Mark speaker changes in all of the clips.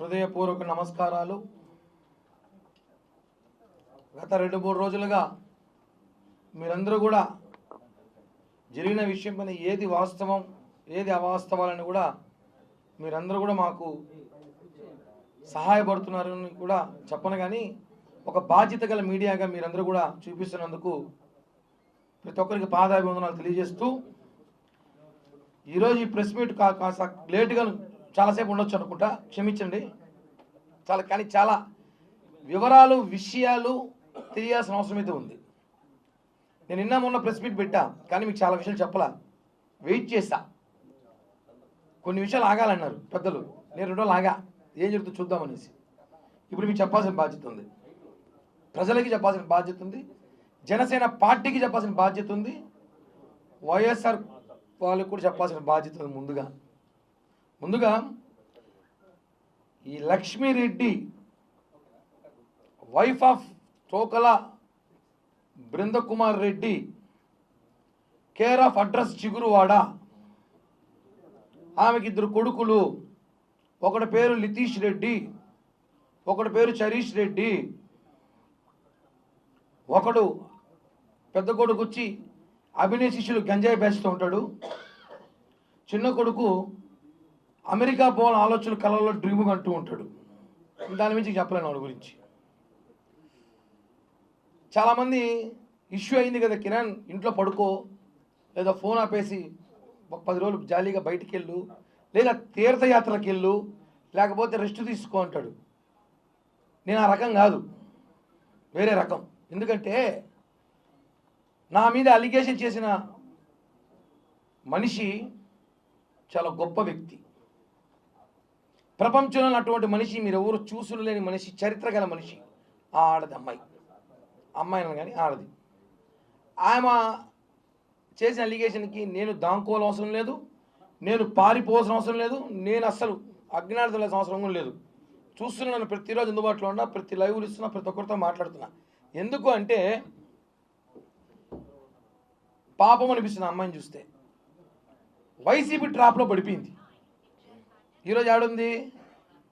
Speaker 1: హృదయపూర్వక నమస్కారాలు. గత 2-3 రోజులుగా మీరందరూ కూడా జరిగిన విషయం పైన ఏది వాస్తవం ఏది అవాస్తవాలని కూడా మీరందరూ కూడా మాకు సహాయపడుతున్నారని కూడా చెప్పను, కానీ ఒక బాధ్యత గల మీడియాగా మీరందరూ కూడా చూపిస్తున్నందుకు ప్రతి ఒక్కరికి పాదాభివందనాలు తెలియజేస్తూ, ఈరోజు ఈ ప్రెస్ మీట్ కాస్త లేటుగా చాలాసేపు ఉండొచ్చు అనుకుంటా, క్షమించండి. చాలా వివరాలు విషయాలు తెలియాల్సిన అవసరం అయితే ఉంది. నేను నిన్న మొన్న ప్రెస్ మీట్ పెట్టా, కానీ మీకు చాలా విషయాలు చెప్పలా, వెయిట్ చేస్తా. కొన్ని విషయాలు ఆగాలన్నారు పెద్దలు, నేను 2 రోజులు ఆగా, ఏం జరుగుతుందో చూద్దామనేసి. ఇప్పుడు మీకు చెప్పాల్సిన బాధ్యత ఉంది, ప్రజలకి చెప్పాల్సిన బాధ్యత ఉంది, జనసేన పార్టీకి చెప్పాల్సిన బాధ్యత ఉంది, వైఎస్ఆర్ వాళ్ళకి కూడా చెప్పాల్సిన బాధ్యత ఉంది. ముందుగా ఈ Lakshmi Reddy wife of Thokala Brindakumar Reddy, care of address Chiguruvada, ఆమెకి 2 కొడుకులు, ఒకటి పేరు లితీష్ రెడ్డి, ఒకటి పేరు చరీష్ రెడ్డి. ఒకడు పెద్ద కొడుకు వచ్చి అభినయ శిష్యులు గంజాయి బేస్తూ ఉంటాడు, చిన్న కొడుకు అమెరికా పోవాలని ఆలోచనలు కళల్లో డ్రీమ్ అంటూ ఉంటాడు. దాని గురించి చెప్పలేను వాడి గురించి. చాలామంది ఇష్యూ అయింది కదా, కిరణ్ ఇంట్లో పడుకో, లేదా ఫోన్ ఆపేసి ఒక 10 రోజులు జాలీగా బయటికి వెళ్ళు, లేదా తీర్థయాత్రకి వెళ్ళు, లేకపోతే రెస్ట్ తీసుకో అంటాడు. నేను ఆ రకం కాదు, వేరే రకం. ఎందుకంటే నా మీద అలిగేషన్ చేసిన మనిషి చాలా గొప్ప వ్యక్తి, ప్రపంచంలో అటువంటి మనిషి మీరు ఎవరు చూసులేని మనిషి, చరిత్ర గల మనిషి. ఆడది అమ్మాయిని కానీ ఆడది. ఆమె చేసిన అలిగేషన్కి నేను దాంకోవాల్సిన అవసరం లేదు, నేను పారిపోవాల్సిన అవసరం లేదు, నేను అస్సలు అజ్ఞానతలేసిన అవసరం కూడా లేదు. చూస్తున్నాను, ప్రతిరోజు అందుబాటులో ఉన్నా, ప్రతి లైవ్లు ఇస్తున్నా, ప్రతి ఒక్కరితో మాట్లాడుతున్నా. ఎందుకు అంటే పాపం అనిపిస్తుంది అమ్మాయిని చూస్తే. వైసీపీ ట్రాప్లో పడిపోయింది. ఈరోజు ఆడుంది,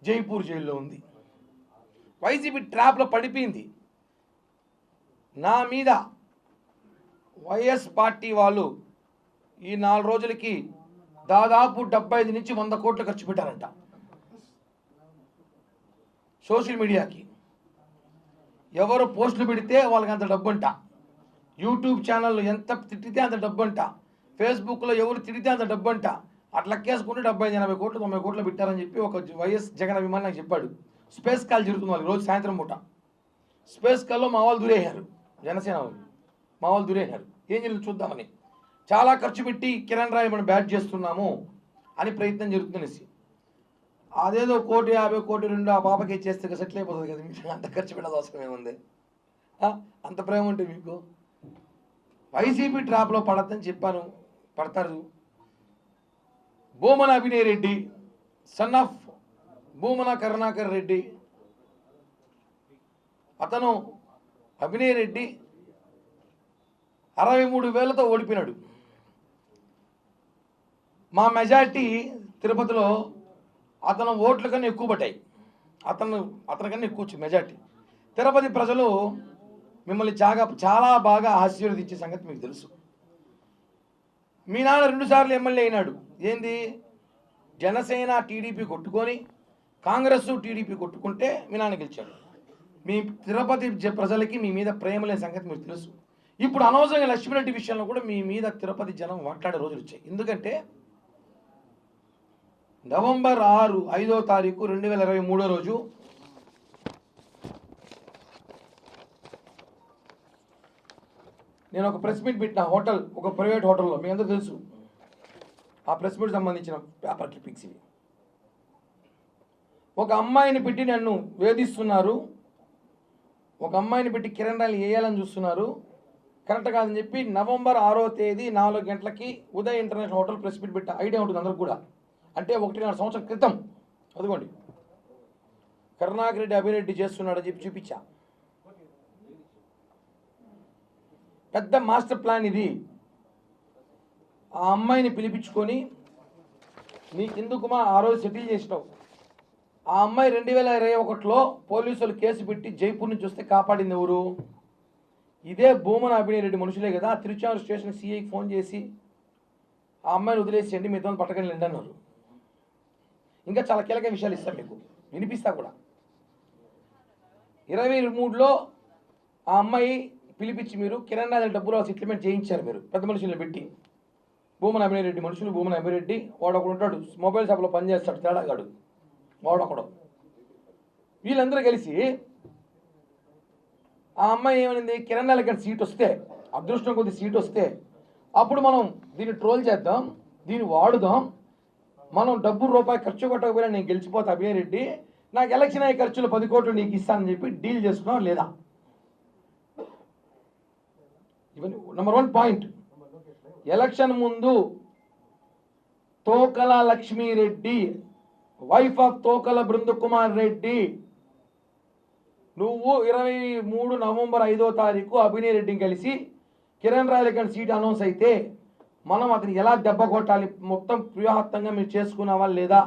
Speaker 1: జైపూర్ జైల్లో ఉంది. వైసీపీ ట్రాప్లో పడిపోయింది. నా మీద వైఎస్ పార్టీ వాళ్ళు ఈ 4 రోజులకి దాదాపు 75 నుంచి 100 కోట్లు ఖర్చు పెట్టారంట సోషల్ మీడియాకి. ఎవరు పోస్టులు పెడితే వాళ్ళకి అంత డబ్బు అంట, యూట్యూబ్ ఛానళ్ళు ఎంత తిట్టితే అంత డబ్బు అంట, ఫేస్బుక్లో ఎవరు తిడితే అంత డబ్బు అంట. అట్లా లెక్కేసుకుంటే 75-80 కోట్లు 90 కోట్లు పెట్టారని చెప్పి ఒక వైఎస్ జగన్ అభిమాని నాకు చెప్పాడు. స్పేస్ కాల్ జరుగుతుంది వాళ్ళకి రోజు సాయంత్రం పూట. స్పేస్ కాల్లో మా వాళ్ళు దూరేశారు, జనసేన వాళ్ళు మా వాళ్ళు దూరేశారు. ఏం జరుగుతుంది చూద్దామని చాలా ఖర్చు పెట్టి కిరణ్ రాయ్ మనం బ్యాట్ చేస్తున్నాము అని ప్రయత్నం జరుగుతుందనేసి. అదేదో 1,50 కోటి 2 ఆ పాపకి ఇచ్చేస్తే సెటిల్ అయిపోతుంది కదా, మీకు అంత ఖర్చు పెట్టాల్సిన అవసరం ఏముంది? అంత ప్రేమ ఉంటే మీకు. వైసీపీ ట్రాప్లో పడద్దని చెప్పాను, పడతారు. భూమన అభినయ్ రెడ్డి, సన్ ఆఫ్ భూమన కరుణాకర్ రెడ్డి, అతను అభినయ్ రెడ్డి 63,000తో ఓడిపోయినాడు. మా మెజార్టీ తిరుపతిలో అతను ఓట్ల కన్నా ఎక్కువ పట్టాయి, అతనికన్నా ఎక్కువ వచ్చింది మెజార్టీ. తిరుపతి ప్రజలు మిమ్మల్ని చాలా బాగా ఆశీర్వదించే సంగతి మీకు తెలుసు. మీ నాన్న 2 సార్లు ఎమ్మెల్యే అయినాడు. ఏంది, జనసేన టీడీపీ కొట్టుకొని కాంగ్రెస్ టీడీపీ కొట్టుకుంటే మీ నాన్న గెలిచాడు. మీ తిరుపతి ప్రజలకి మీ మీద ప్రేమ లేని సంగతి మీకు తెలుసు. ఇప్పుడు అనవసరంగా లక్ష్మీరెడ్డి విషయంలో కూడా మీ మీద తిరుపతి జనం మాట్లాడే రోజులు వచ్చాయి. ఎందుకంటే నవంబర్ 5వ తారీఖు 2023 రోజు నేను ఒక ప్రెస్ మీట్ పెట్టిన హోటల్, ఒక ప్రైవేట్ హోటల్లో, మీ అందరూ తెలుసు. ఆ ప్రెస్ మీట్ సంబంధించిన పేపర్ క్లిప్పింగ్స్ ఇవి. ఒక అమ్మాయిని పెట్టి నన్ను వేధిస్తున్నారు, ఒక అమ్మాయిని పెట్టి కిరణ్ రాయ్ వేయాలని చూస్తున్నారు, కరెక్ట్ కాదని చెప్పి నవంబర్ 6వ తేదీ 4 గంటలకి Uday international hotel press meet పెట్టా. ఐడియా ఉంటుంది అందరికి కూడా. అంటే 1.5 సంవత్సరం క్రితం. అదిగోండి, కరుణాకర్ రెడ్డి అభిరెడ్డి చేస్తున్నాడని చెప్పి చూపించా. పెద్ద మాస్టర్ ప్లాన్ ఇది. ఆ అమ్మాయిని పిలిపించుకొని నీకెందుకుమా ఆ రోజు సెటిల్ చేసినావు, ఆ అమ్మాయి 2021లో పోలీసులు కేసు పెట్టి జైపూర్ నుంచి వస్తే కాపాడింది ఎవరు? ఇదే భూమన అభినయరెడ్డి మనుషులే కదా. తిరుచానూరు స్టేషన్ సిఐకి ఫోన్ చేసి ఆ అమ్మాయిని వదిలేసేయండి, మిగతా పట్టకండి అన్నారు. ఇంకా చాలా కీలక విషయాలు ఇస్తాను మీకు, వినిపిస్తా కూడా. 23లో ఆ అమ్మాయి పిలిపించి మీరు కిరణ్ రాజు డబ్బులు సెటిల్మెంట్ చేయించారు మీరు పెద్ద మనుషులను పెట్టి. భూమన అభినయరెడ్డి మనుషులు, భూమన అభిరెడ్డి వాడు ఒకడు ఉంటాడు, మొబైల్ షాప్లో పనిచేస్తాడు తేడాగాడు, వాడొకడు. వీళ్ళందరూ కలిసి ఆ అమ్మాయి ఏమనింది, కిరణ్ రాజు సీట్ వస్తే, అదృష్టం కొద్ది సీట్ వస్తే అప్పుడు మనం దీన్ని ట్రోల్ చేద్దాం, దీన్ని వాడుదాం, మనం డబ్బు రూపాయి ఖర్చు కొట్టకపోయినా నేను గెలిచిపోతా అభినయరెడ్డి, నాకు ఎలక్షన్ అయ్యే ఖర్చులు 10 కోట్లు నీకు ఇస్తానని చెప్పి డీల్ చేసుకున్నాం లేదా? ఇవన్నీ నెంబర్ 1 పాయింట్. ఎలక్షన్ ముందు తోకల లక్ష్మీరెడ్డి, వైఫ్ ఆఫ్ తోకల బృందకుమార్ రెడ్డి, నువ్వు 23 నవంబర్ 5వ తారీఖు అభినయ్ రెడ్డిని కలిసి కిరణ్ రాజు సీట్ అనౌన్స్ అయితే మనం అతను ఎలా దెబ్బ కొట్టాలి మొత్తం వ్యూహాత్మకంగా మీరు చేసుకున్నావా లేదా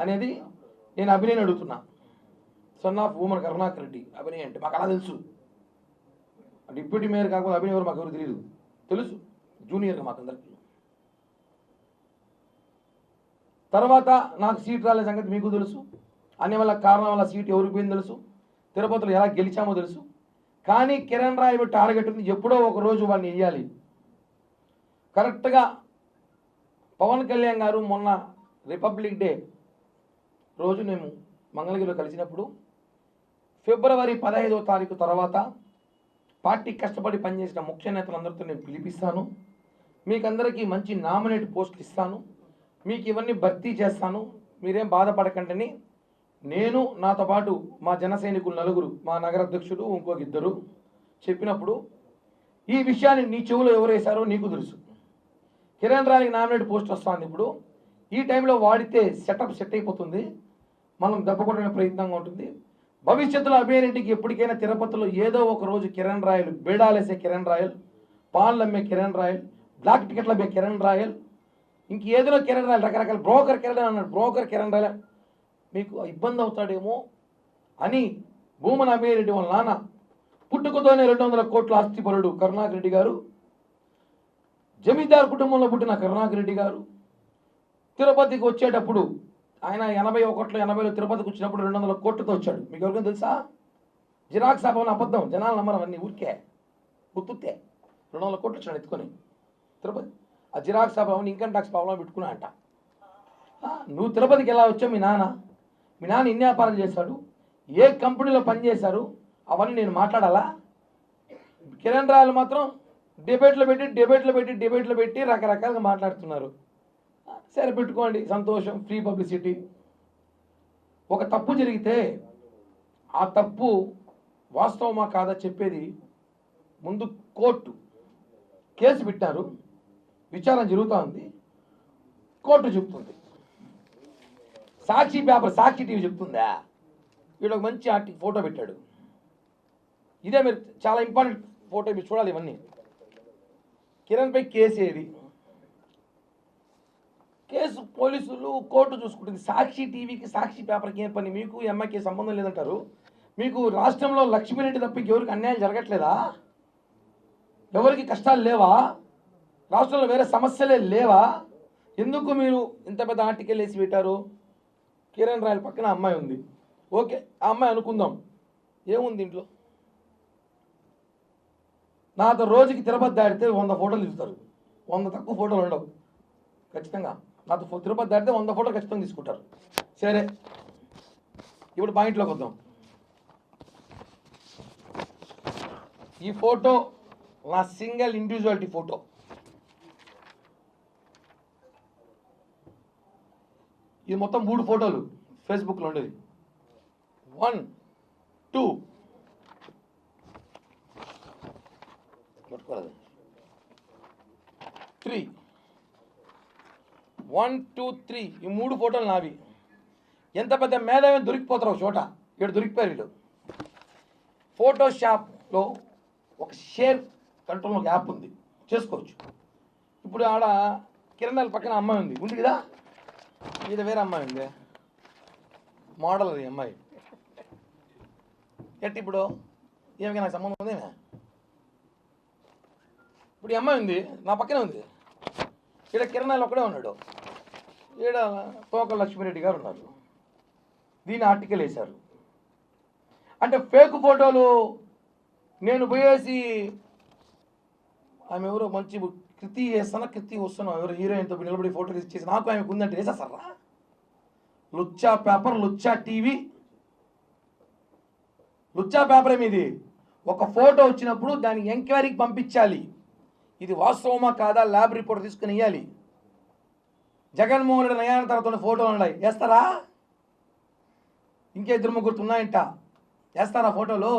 Speaker 1: అనేది నేను అభినయ్ అడుగుతున్నా. సన్ ఆఫ్ భూమన కరుణాకర్ రెడ్డి అభినయ్ అంటే మాకు అలా తెలుసు. డిప్యూటీ మేయర్ కాకపోతే అభినయ్ ఎవరు మాకు ఎవరు తెలియదు, తెలుసు జూనియర్గా మాకందరికి. తర్వాత నాకు సీట్ రాలే సంగతి మీకు తెలుసు, అన్ని వల్ల కారణం వల్ల సీట్ ఎవరికి పోయింది తెలుసు, తిరుపతిలో ఎలా గెలిచామో తెలుసు. కానీ కిరణ్ రాయ్ టార్గెట్ ఉంది, ఎప్పుడో ఒక రోజు వాడిని వేయాలి. కరెక్ట్గా పవన్ కళ్యాణ్ గారు మొన్న రిపబ్లిక్ డే రోజు మేము మంగళగిరిలో కలిసినప్పుడు ఫిబ్రవరి 15వ తారీఖు తర్వాత పార్టీ కష్టపడి పనిచేసిన ముఖ్య నేతలందరితో నేను పిలిపిస్తాను, మీకందరికీ మంచి నామినేట్ పోస్టులు ఇస్తాను, మీకు ఇవన్నీ భర్తీ చేస్తాను, మీరేం బాధపడకండి నేను నాతో పాటు మా జన సైనికులు 4, మా నగర అధ్యక్షుడు ఇంకొక 2 చెప్పినప్పుడు ఈ విషయాన్ని నీ చెవులో ఎవరు వేశారో నీకు తెలుసు. కిరణ్ రాజుకి నామినేట్ పోస్ట్ వస్తుంది. ఇప్పుడు ఈ టైంలో వాడితే సెట్ అయిపోతుంది, మనం దెబ్బ కొట్టడానికి ప్రయత్నంగా ఉంటుంది. భవిష్యత్తులో అభినయ్ రెడ్డికి ఎప్పటికైనా తిరుపతిలో ఏదో ఒక రోజు కిరణ్ రాయల్, బేడాలేసే కిరణ్ రాయల్, పాన్లు అమ్మే కిరణ్ రాయల్, బ్లాక్ టికెట్లు అమ్మే కిరణ్ రాయల్, ఇంకేదో కిరణ్ రాయల్, రకరకాల బ్రోకర్ కిరణ్ అన్నాడు, బ్రోకర్ కిరణ్ రాయల్ మీకు ఇబ్బంది అవుతాడేమో అని భూమన అభినయ్ రెడ్డి వాళ్ళ నాన్న పుట్టుకతోనే 200 కోట్ల ఆస్తిపరుడు కరుణాకర్ రెడ్డి గారు, జమీందారు కుటుంబంలో పుట్టిన కరుణాకర్ రెడ్డి గారు తిరుపతికి వచ్చేటప్పుడు ఆయన 81లో 80లో తిరుపతికి వచ్చినప్పుడు 200 కోట్లతో వచ్చాడు. మీకు ఎవరికైనా తెలుసా? జిరాక్స్ అవ్వని అబద్ధం, జనాలు నమ్మరు, అవన్నీ ఊరికే గుర్తుతే. 200 కోట్లు వచ్చాడు ఎత్తుకొని తిరుపతి. ఆ జిరాక్స్ అవన్నీ ఇన్కమ్ ట్యాక్స్ ప్రాబ్లం పెట్టుకున్నా అంట. నువ్వు తిరుపతికి ఎలా వచ్చావు? మీ నాన్న ఇన్ని వ్యాపారాలు చేశాడు, ఏ కంపెనీలో పనిచేశారు, అవన్నీ నేను మాట్లాడాలా? కిరణ్ రాయలు మాత్రం డిబేట్లో పెట్టి రకరకాలుగా మాట్లాడుతున్నారు. సరే పెట్టుకోండి, సంతోషం, ఫ్రీ పబ్లిసిటీ. ఒక తప్పు జరిగితే ఆ తప్పు వాస్తవమా కాదా చెప్పేది ముందు కోర్టు. కేసు పెట్టారు, విచారణ జరుగుతూ ఉంది, కోర్టు చెప్తుంది. సాక్షి పేపర్, సాక్షి టీవీ చెప్తుందా? వీడు ఒక మంచి ఫోటో పెట్టాడు, ఇదే మీరు చాలా ఇంపార్టెంట్ ఫోటో, మీరు చూడాలి ఇవన్నీ. కిరణ్పై కేసు ఏది? కేసు పోలీసులు కోర్టు చూసుకుంటుంది. సాక్షి టీవీకి సాక్షి పేపర్కి ఏం పని? మీకు ఎంఐకి సంబంధం లేదంటారు. మీకు రాష్ట్రంలో లక్ష్మీరెడ్డి తప్ప ఎవరికి అన్యాయం జరగట్లేదా? ఎవరికి కష్టాలు లేవా? రాష్ట్రంలో వేరే సమస్యలే లేవా? ఎందుకు మీరు ఇంత పెద్ద ఆర్టికల్ వేసి పెట్టారు? కిరణ్ రాయల్ పక్కన అమ్మాయి ఉంది, ఓకే, ఆ అమ్మాయి అనుకుందాం, ఏముంది ఇంట్లో? నాతో రోజుకి తిరుపతి దాటితే 100 ఫోటోలు తీస్తారు, 100 తక్కువ ఫోటోలు ఉండవు ఖచ్చితంగా. నాతో తిరుపతి దాటితే 100 ఫోటోలు ఖచ్చితంగా తీసుకుంటారు. సరే, ఇప్పుడు పాయింట్లోకి వద్దాం. ఈ ఫోటో నా సింగిల్ ఇండివిజువాలిటీ ఫోటో. ఇది మొత్తం 3 ఫోటోలు ఫేస్బుక్లో ఉండేది. 1, 2 3, 1, 2, 3 ఈ 3 ఫోటోలు నావి. ఎంత పెద్ద మేధావి దొరికిపోతారు ఒక చోట, ఇక్కడ దొరికిపోయారు వీళ్ళు. ఫోటోషాప్లో ఒక షేర్ కంట్రోల్ ఒక యాప్ ఉంది, చేసుకోవచ్చు. ఇప్పుడు ఆడ కిరణాల పక్కన అమ్మాయి ఉంది కదా, ఇది వేరే అమ్మాయి ఉంది, మోడల్ అది అమ్మాయి. ఎట్టి ఇప్పుడు ఏమికి నాకు సంబంధం ఉందేమే? ఇప్పుడు ఈ అమ్మాయి ఉంది, నా పక్కనే ఉంది. ఈడ కిరణాలు ఒక్కడే ఉన్నాడు, ఈడ తోక లక్ష్మీరెడ్డి గారు ఉన్నారు. దీని ఆర్టికల్ వేశారు. అంటే ఫేక్ ఫోటోలు నేను పోయేసి ఆమె ఎవరో మంచి కృతి వేస్తానా, కృతి వస్తున్నాం ఎవరు హీరోయిన్తో నిలబడి ఫోటో ఇచ్చేసి నాకు ఆమెకు ఉందంటే వేసేస్తారా? లుచ్చా పేపర్, లుచ్చా టీవీ, లుచ్చా పేపర్ ఏమిది? ఒక ఫోటో వచ్చినప్పుడు దాన్ని ఎంక్వైరీకి పంపించాలి. ఇది వాస్తవమా కాదా ల్యాబ్ రిపోర్ట్ తీసుకుని ఇవ్వాలి. జగన్మోహన్ రెడ్డి నయాన తర్వాత ఫోటోలు ఉన్నాయి, వేస్తారా? ఇంకే ఇద్దరు ముగ్గురు ఉన్నాయంట, వేస్తారా ఫోటోలు?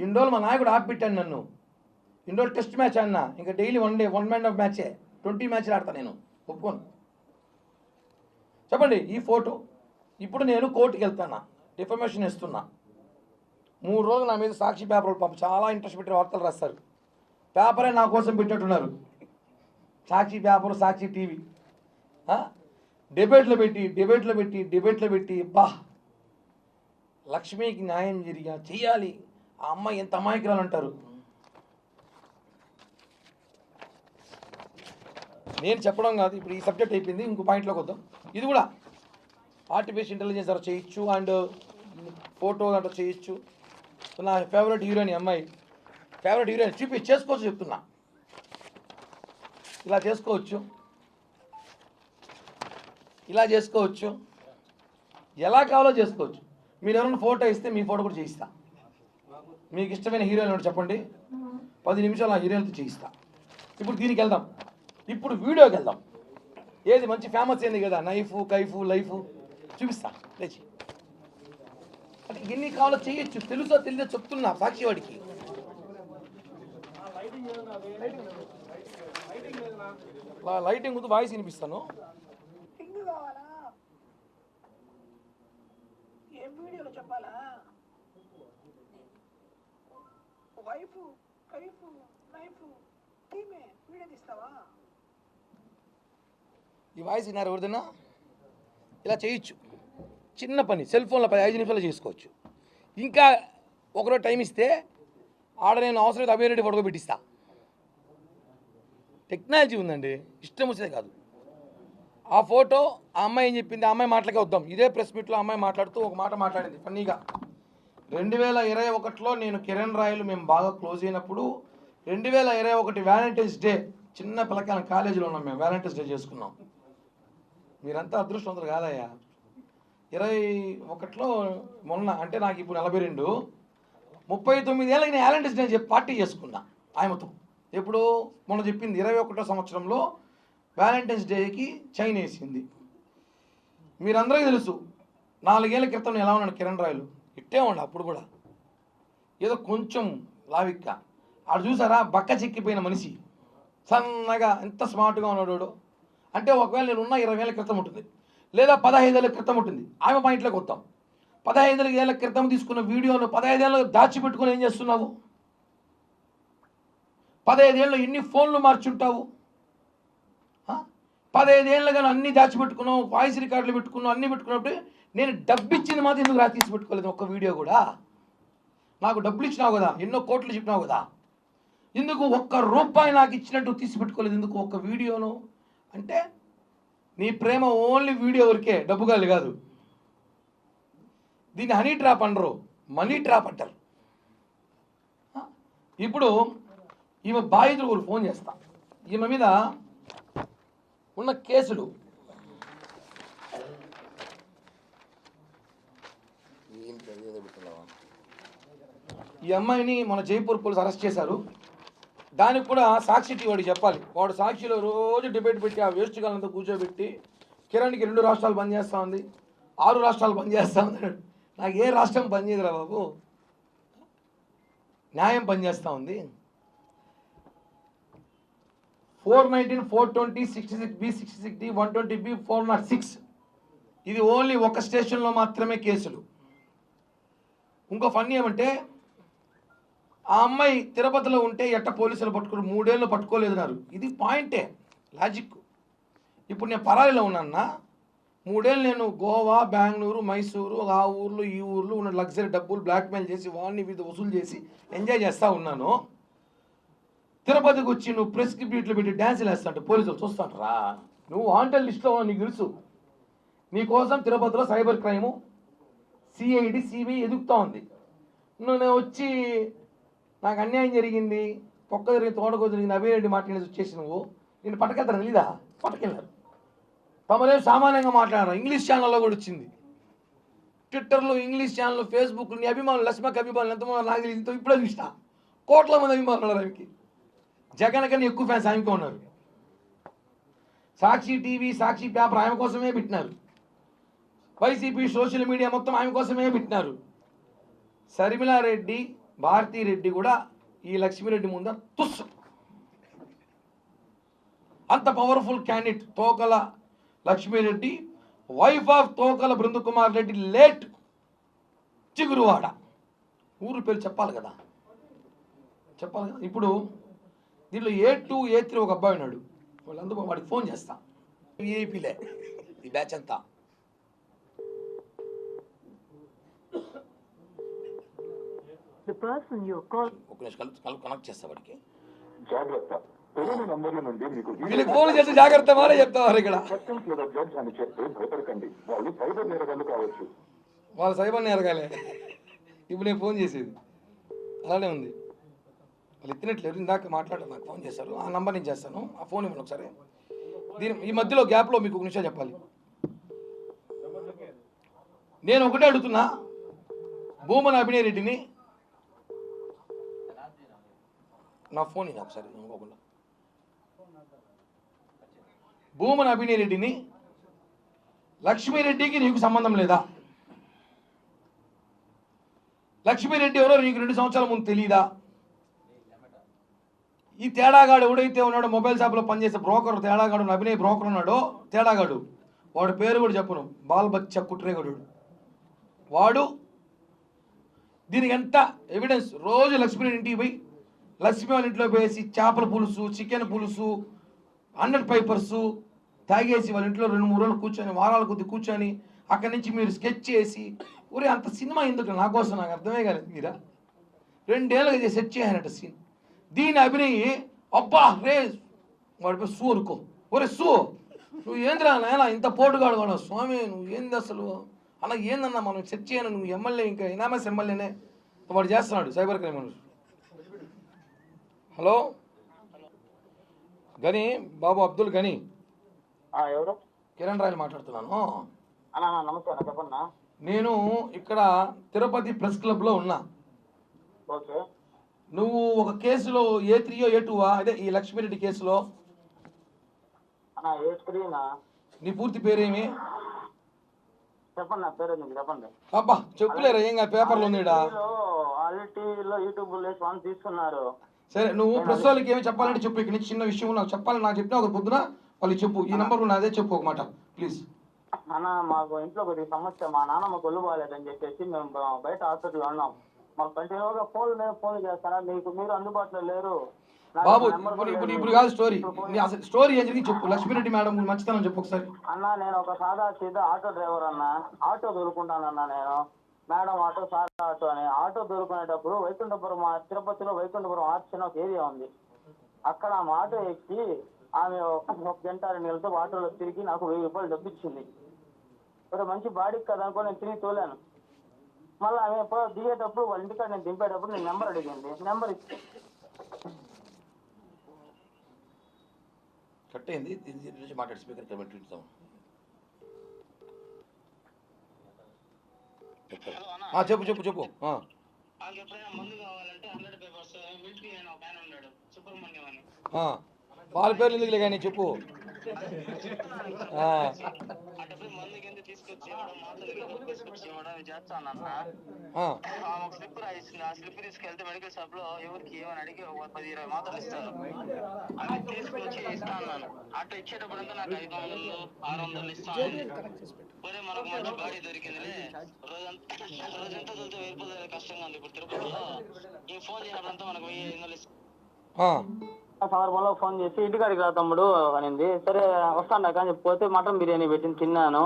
Speaker 1: ఇన్ని రోజులు మా నాయకుడు ఆపిపెట్టాను నన్ను. ఇన్ని రోజులు టెస్ట్ మ్యాచ్ అన్నా, ఇంకా డైలీ 1 డే 1 మ్యాన్ ఆఫ్ మ్యాచే, 20 మ్యాచ్లు ఆడతా నేను, ఒప్పుకోను. చెప్పండి ఈ ఫోటో. ఇప్పుడు నేను కోర్టుకి వెళ్తాను, డిఫర్మేషన్ ఇస్తున్నా. 3 రోజులు నా మీద సాక్షి పేపర్లు పంపి చాలా ఇంట్రెస్ట్ పెట్టి వార్తలు రాస్తారు. పేపరే నా కోసం పెట్టినట్టున్నారు. సాక్షి పేపర్, సాక్షి టీవీ డిబేట్లో పెట్టి బా లక్ష్మికి న్యాయం చెయ్యాలి, ఆ అమ్మాయి ఎంత అమాయకురాలు అంటారు. నేను చెప్పడం కాదు, ఇప్పుడు ఈ సబ్జెక్ట్ అయిపోయింది, ఇంకో పాయింట్లోకి వద్దాం. ఇది కూడా ఆర్టిఫిషియల్ ఇంటెలిజెన్స్ అలా చేయొచ్చు, అండ్ ఫోటో అట్లా చేయొచ్చు. నా ఫేవరెట్ హీరోయిన్ అమ్మాయి, ఫేవరెట్ హీరోయిన్ చేసుకోవచ్చు చెప్తున్నా. ఇలా చేసుకోవచ్చు, ఇలా చేసుకోవచ్చు, ఎలా కావాలో చేసుకోవచ్చు. మీరు ఎవరైనా ఫోటో ఇస్తే మీ ఫోటో కూడా చేయిస్తా. మీకు ఇష్టమైన హీరోయిన్ చెప్పండి, 10 నిమిషాలు ఆ హీరోయిన్తో చేయిస్తా. ఇప్పుడు దీనికి వెళ్దాం, ఇప్పుడు వీడియోకి వెళ్దాం. ఏది మంచి ఫేమస్ అయింది కదా, నైఫు కైఫు లైఫు చూపిస్తా లేచి. అంటే ఎన్ని కావాలో చేయొచ్చు, తెలుసో తెలియదో చెప్తున్నా సాక్షి వాడికి. లైటింగ్ ముందు వాయిస్ వినిపిస్తాను.
Speaker 2: చెప్పాలా వైఫ్ కైఫ్ నైఫ్ టీమే వీడియో తీస్తావా?
Speaker 1: ఈ వాయిస్ విన్నారు ఎవరిదైనా? ఇలా చేయొచ్చు, చిన్న పని, సెల్ ఫోన్లో 5 నిమిషాలు చేసుకోవచ్చు. ఇంకా ఒకరోజు టైం ఇస్తే ఆడ నేను అవసరం అభిరెడ్డి ఫోటో పెట్టిస్తా. టెక్నాలజీ ఉందండి, ఇష్టం వచ్చేదే కాదు. ఆ ఫోటో ఆ అమ్మాయి ఏం చెప్పింది, ఆ అమ్మాయి మాటలకే వద్దాం. ఇదే ప్రెస్ మీట్లో అమ్మాయి మాట్లాడుతూ ఒక మాట మాట్లాడింది ఫన్నీగా. 2021లో నేను కిరణ్ రాయలు మేము బాగా క్లోజ్ అయినప్పుడు 2021 వ్యాలంటైన్స్ డే, చిన్న పిల్లకాయల కాలేజీలో ఉన్నాం మేము, వ్యాలంటైన్స్ డే చేసుకున్నాం. మీరంతా అదృష్టవంతులు కాదయ్యా. 21లో మొన్న అంటే నాకు ఇప్పుడు 42, 39 ఏళ్ళకి నేను వ్యాలంటైన్స్ డే చెప్పి పార్టీ చేసుకున్నా ఆయనతో. ఎప్పుడు మొన్న చెప్పింది 21వ సంవత్సరంలో వ్యాలంటైన్స్ డేకి చైన్ వేసింది. మీరందరికీ తెలుసు 4 ఏళ్ల క్రితం నేను ఎలా ఉన్నాను కిరణ్ రాయలు, ఇట్టే ఉండ. అప్పుడు కూడా ఏదో కొంచెం లావిక్క, ఆడు చూసారా బక్క చిక్కిపోయిన మనిషి, సన్నగా ఎంత స్మార్ట్గా ఉన్నాడు. అంటే ఒకవేళ నేను ఉన్న 20 ఏళ్ళ క్రితం ఉంటుంది, లేదా 15 ఏళ్ళ క్రితం ఉంటుంది. ఆమె పాయింట్లోకి వద్దాం. 15 ఏళ్ళ క్రితం తీసుకున్న వీడియోను 15 ఏళ్ళు దాచిపెట్టుకుని ఏం చేస్తున్నావు? 15 ఏళ్ళు ఎన్ని ఫోన్లు మార్చుంటావు? 15 ఏళ్ళుగా అన్నీ దాచిపెట్టుకున్నావు, వాయిస్ రికార్డులు పెట్టుకున్నావు, అన్నీ పెట్టుకున్నప్పుడు నేను డబ్బు ఇచ్చింది మాత్రం ఎందుకు తీసి పెట్టుకోలేదు ఒక్క వీడియో కూడా? నాకు డబ్బులు ఇచ్చినావు కదా, ఎన్నో కోట్లు చెప్పినావు కదా, ఎందుకు ₹1 నాకు ఇచ్చినట్టు తీసి పెట్టుకోలేదు ఎందుకు ఒక్క వీడియోను? అంటే నీ ప్రేమ ఓన్లీ వీడియో వరకే, డబ్బు కాదు. దీన్ని హనీ ట్రాప్ అనరు, మనీ ట్రాప్ అంటారు. ఇప్పుడు ఈమె బాధితులు ఒకరు ఫోన్ చేస్తా, ఈమె మీద ఉన్న కేసులు ఈ అమ్మాయిని మన జైపూర్ పోలీసు అరెస్ట్ చేశారు. దానికి కూడా సాక్షి టీవీ వాడికి చెప్పాలి. వాడు సాక్షిలో రోజు డిబేట్ పెట్టి ఆ వేస్ట్ గాలంతా కూర్చోబెట్టి కిరణ్కి 2 రాష్ట్రాలు బంద్ చేస్తూ ఉంది, 6 రాష్ట్రాలు బంద్ చేస్తూ ఉంది. నాకు ఏ రాష్ట్రం బంద్ చేయదురా బాబు, న్యాయం పనిచేస్తూ ఉంది. 419, 420, 66B, 66D, 120B, 406 ఇది ఓన్లీ ఒక స్టేషన్లో మాత్రమే కేసులు. ఇంకో ఫన్నీ ఏమంటే ఆ అమ్మాయి తిరుపతిలో ఉంటే ఎట్ట పోలీసులు పట్టుకుని 3 ఏళ్ళు పట్టుకోలేదన్నారు. ఇది పాయింటే, లాజిక్. ఇప్పుడు నేను పరారీలో ఉన్నాన్నా, 3 ఏళ్ళు నేను గోవా, బెంగళూరు, మైసూరు, ఆ ఊర్లు ఈ ఊర్లు ఉన్న లగ్జరీ డబ్బులు బ్లాక్మెయిల్ చేసి వాడిని వీధి వసూలు చేసి ఎంజాయ్ చేస్తూ ఉన్నాను. తిరుపతికి వచ్చి నువ్వు ప్రెస్ బీట్లు పెట్టి డ్యాన్సులు వేస్తాంటే పోలీసులు చూస్తాంటారా? నువ్వు వాంటెడ్ లిస్ట్లో నీకు తెలుసు. నీకోసం తిరుపతిలో సైబర్ క్రైము, సిఐడి, సిబిఐ ఎదుగుతూ ఉంది. నేను వచ్చి నాకు అన్యాయం జరిగింది, పొక్క జరిగింది, తోటకో జరిగింది, అభిరెడ్డి మాట్లాడేసి వచ్చేసి నువ్వు నేను పట్టుకెళ్తాను తెలీదా? పట్టుకెళ్ళారు. తమరేం సామాన్యంగా మాట్లాడారు. ఇంగ్లీష్ ఛానల్లో కూడా వచ్చింది, ట్విట్టర్లో, ఇంగ్లీష్ ఛానల్లో, ఫేస్బుక్లో. నీ అభిమానులు, లక్ష్మకి అభిమానులు ఎంతమంది నాకు ఇంత ఇప్పుడే చూసిన. కోట్ల మంది అభిమానులు ఆమెకి. జగన్ కన్నా ఎక్కువ ఫ్యాన్స్ ఆమెకే ఉన్నారు. సాక్షి టీవీ, సాక్షి పేపర్ ఆమె కోసమే పెట్టినారు. వైసీపీ సోషల్ మీడియా మొత్తం ఆమె కోసమే పెట్టినారు. శర్మిలారెడ్డి, భారతీరెడ్డి కూడా ఈ లక్ష్మీరెడ్డి ముందు తుస్సు. అంత powerful candidate Thokala Lakshmi Reddy, wife of Thokala Brindakumar Reddy, late Chiguruvada. ఊరు పేరు చెప్పాలి కదా, చెప్పాలి కదా. ఇప్పుడు దీంట్లో A2, A3 ఒక అబ్బాయి ఉన్నాడు. వాళ్ళందరూ వాడికి ఫోన్ చేస్తా. విఐపీలే ఈ బ్యాచ్ అంతా. ఒక నిమిషం కనెక్ట్ చేస్తా వాడికి.
Speaker 3: జాగ్రత్త, తెలియని నంబర్ల నుండి మీకు
Speaker 1: వీళ్ళకి ఫోన్ చేస్తే జాగ్రత్త మారే చెప్తావారు. ఇక్కడ
Speaker 3: కస్టమ్స్ లేదా జడ్జ్ అని చెప్పి భయపడకండి. వాళ్ళు సైబర్ నేరగాళ్ళు కావచ్చు.
Speaker 1: వాళ్ళు సైబర్ నేరగాలే. ఇప్పుడు నేను ఫోన్ చేసేది అలానే ఉంది. వాళ్ళు ఎత్తినట్లేదు. ఇందాక మాట్లాడారు, నాకు ఫోన్ చేశారు. ఆ నంబర్ నేను చేస్తాను. ఆ ఫోన్ ఇవ్వండి ఒకసారి. ఈ మధ్యలో గ్యాప్లో మీకు ఒక నిమిషం చెప్పాలి. నేను ఒకటే అడుగుతున్నా, భూమన అభినయ్ రెడ్డిని నా ఫోన్ ఇది ఒకసారి అనుకోకుండా. భూమన అభినయ్ రెడ్డిని, లక్ష్మీరెడ్డికి నీకు సంబంధం లేదా? లక్ష్మీరెడ్డి ఎవరో నీకు 2 సంవత్సరాల ముందు తెలియదా? ఈ తేడాగాడు ఎవడైతే ఉన్నాడో, మొబైల్ షాప్లో పనిచేసే బ్రోకర్ తేడాగాడు, అభినయ్ బ్రోకర్ ఉన్నాడో తేడాగాడు, వాడు పేరు కూడా చెప్పను, బాల్ బచ్చా కుట్రేగడు. వాడు దీనికి ఎంత ఎవిడెన్స్. రోజు లక్ష్మీరెడ్డి ఇంటికి పోయి, లక్ష్మీ వాళ్ళ ఇంట్లో వేసి చేపల పులుసు, చికెన్ పులుసు, 100 పైపర్సు తాగేసి వాళ్ళ ఇంట్లో 2-3 రోజులు కూర్చొని, వారాల కొద్ది కూర్చొని, అక్కడి నుంచి మీరు స్కెచ్ చేసి, ఊరే అంత సినిమా ఎందుకు నా కోసం నాకు అర్థమే కాలేదు. మీరా 2 ఏళ్ళుగా సెట్ చేయాలంట సీన్. దీని అభినయ్ అబ్బా రే వాడిపై సూ అనుకో. ఒరే సూ, నువ్వు ఏందిరా నాయన ఇంత పోటుగాడు వాడు, స్వామి నువ్వు ఏంది అసలు అన్న, ఏందన్నా మనం సెట్ చేయను, నువ్వు ఎమ్మెల్యే, ఇంకా ఎనామస్ ఎమ్మెల్యేనే. వాడు చేస్తున్నాడు సైబర్ క్రైమ్. హలో గని బాబు, అబ్దుల్ గని,
Speaker 3: ఎవరు?
Speaker 1: కిరణ్ రాయలు మాట్లాడుతున్నాను.
Speaker 3: నమస్కారం, చెప్పన్నా.
Speaker 1: నేను ఇక్కడ తిరుపతి ప్రెస్ క్లబ్లో ఉన్నా.
Speaker 3: ఓకే.
Speaker 1: నువ్వు ఒక కేసులో A3 A2 అదే ఈ లక్ష్మీరెడ్డి కేసులో. నీ పూర్తి పేరేమి?
Speaker 3: చెప్పండి, నా పేరు చెప్పండి.
Speaker 1: అబ్బా చెప్పులేరా, ఏం పేపర్లో ఉందిడా.
Speaker 3: తీసుకున్నారు.
Speaker 1: సరే, నువ్వు ప్రెస్ వాళ్ళకి ఏమి చెప్పాలంటే చెప్పు. ఇక్కడ నుంచి చిన్న విషయం నాకు చెప్పాలి. నాకు చెప్పినా ఒక పొద్దున వాళ్ళకి చెప్పు. ఈ నెంబర్ నాదే, చెప్పు ఒక మాట ప్లీజ్.
Speaker 3: అన్న, మాకు ఇంట్లో కొద్దిగా సమస్య. మా నాన్నమ్మ కొల్లు బాగాలేదని చెప్పేసి మేము బయట హాస్పిటల్లో ఉన్నాం. మాకు కంటిన్యూగా ఫోన్ చేస్తారా, మీరు అందుబాటులో లేరు.
Speaker 1: బాబు ఇప్పుడు కాదు స్టోరీ, అసలు స్టోరీ ఏం జరిగింది చెప్పు. లక్ష్మీరెడ్డి మేడం మంచితనం చెప్పు ఒకసారి.
Speaker 3: అన్న, నేను ఒక సాదా సీదా ఆటో డ్రైవర్ అన్న. ఆటో దొరుకుంటానన్నా నేను. మేడం ఆటో, సాదా ఆటో అని. ఆటో దొరుకునేటప్పుడు వైకుంఠపురం, తిరుపతిలో వైకుంఠపురం ఆర్చ్ అని ఒక ఏరియా ఉంది. అక్కడ ఆమె ఆటో ఎక్కి ఆమె 1 గంట 2 గంటలతో ఆటోలో తిరిగి నాకు 1000 రూపాయలు డబ్బిచ్చింది. ఒక మంచి బాడీకి కదా అనుకో నేను తిరిగి తోలాను. మళ్ళీ ఆమె దిగేటప్పుడు వాళ్ళ ఇంటికాడ నేను దింపేటప్పుడు నేను నెంబర్ అడిగింది. నెంబర్ ఇచ్చి
Speaker 1: కట్ అయింది. మాట్లాడి స్పీకర్ కమెంట్ చెప్పు చెప్పు చెప్పు. వాళ్ళ పేర్లు ఎందుకులే కానీ చెప్పు.
Speaker 3: స్లిప్ రాయిస్తుంది. ఆ స్లిప్ తీసుకెళ్తే మెడికల్ షాప్ లో ఎవరికి ఏమని అడిగి 10-20 మాత్రలు ఇస్తారు. అవి తీసుకొచ్చి ఇస్తాను. అట్లా ఇచ్చేటప్పుడు అంతా నాకు 500-600 ఇస్తాను. మరి మనకు మంచి బాడీ దొరికిందిలే. రోజంతా తొలితే 1000 రూపాయలు కష్టంగా ఉంది. ఇప్పుడు తిరుపతిలో ఈ ఫోన్ చేసినప్పుడంతా మనకు 1500 ఇస్తాను. ఆ సందర్భంలో ఫోన్ చేసి ఇంటికాడికి రా తమ్ముడు అనింది. సరే వస్తాను కానీ పోతే మటన్ బిర్యానీ పెట్టింది, తిన్నాను.